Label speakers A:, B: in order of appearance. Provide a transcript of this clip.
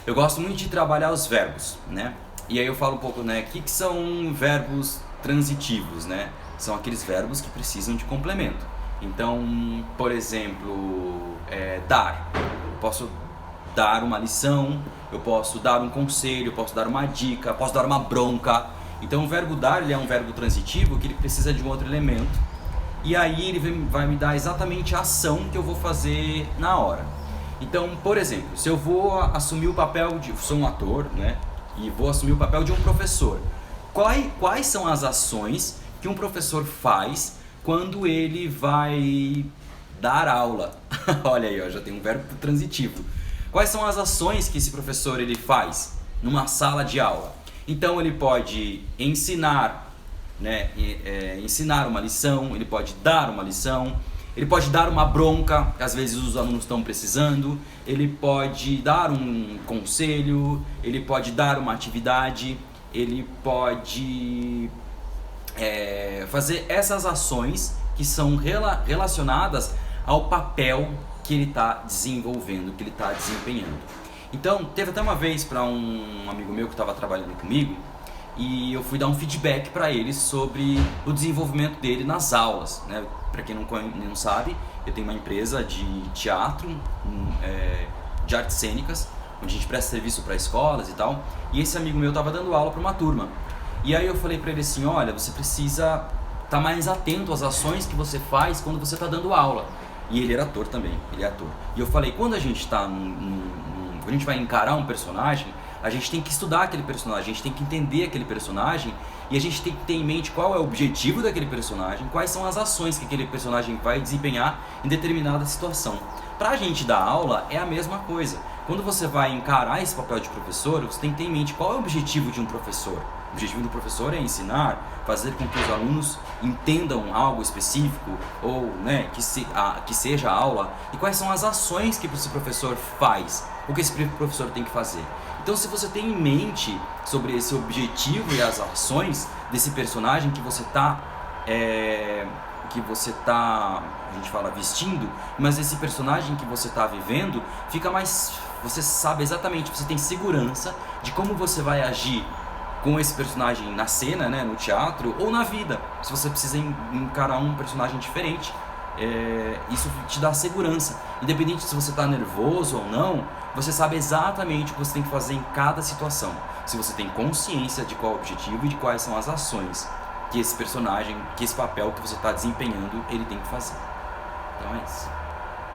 A: Eu gosto muito de trabalhar os verbos, né? E aí eu falo um pouco, né? O que são verbos transitivos, né? São aqueles verbos que precisam de complemento. Então, por exemplo, dar. Eu posso dar uma lição, eu posso dar um conselho, eu posso dar uma dica, eu posso dar uma bronca. Então o verbo dar, ele é um verbo transitivo que ele precisa de um outro elemento. E aí ele vai me dar exatamente a ação que eu vou fazer na hora. Então, por exemplo, se eu vou assumir o papel de... Sou um ator, né? E vou assumir o papel de um professor. Quais são as ações que um professor faz quando ele vai dar aula? Olha aí, ó, já tem um verbo transitivo. Quais são as ações que esse professor ele faz numa sala de aula? Então ele pode ensinar, né? Ensinar uma lição, ele pode dar uma lição, ele pode dar uma bronca, que às vezes os alunos estão precisando, ele pode dar um conselho, ele pode dar uma atividade, ele pode fazer essas ações que são relacionadas ao papel que ele está desenvolvendo, que ele está desempenhando. Então, teve até uma vez para um amigo meu que estava trabalhando comigo, e eu fui dar um feedback para ele sobre o desenvolvimento dele nas aulas, né? Para quem não sabe, eu tenho uma empresa de teatro, de artes cênicas, onde a gente presta serviço para escolas e tal, e esse amigo meu estava dando aula para uma turma. E aí eu falei para ele assim, olha, você precisa estar mais atento às ações que você faz quando você está dando aula. E ele era ator também, ele é ator. E eu falei, quando a gente a gente vai encarar um personagem, a gente tem que estudar aquele personagem, a gente tem que entender aquele personagem e a gente tem que ter em mente qual é o objetivo daquele personagem, quais são as ações que aquele personagem vai desempenhar em determinada situação. Pra gente dar aula é a mesma coisa. Quando você vai encarar esse papel de professor, você tem que ter em mente qual é o objetivo de um professor. O objetivo do professor é ensinar, fazer com que os alunos entendam algo específico ou, né, que seja a aula, e quais são as ações que esse professor faz, o que esse professor tem que fazer. Então, se você tem em mente sobre esse objetivo e as ações desse personagem que você está, a gente fala vestindo, mas esse personagem que você está vivendo, fica mais, você sabe exatamente, você tem segurança de como você vai agir com esse personagem na cena, né, no teatro ou na vida. Se você precisa encarar um personagem diferente, isso te dá segurança. Independente se você está nervoso ou não, você sabe exatamente o que você tem que fazer em cada situação. Se você tem consciência de qual é o objetivo e de quais são as ações que esse personagem, que esse papel que você está desempenhando, ele tem que fazer. Então é isso.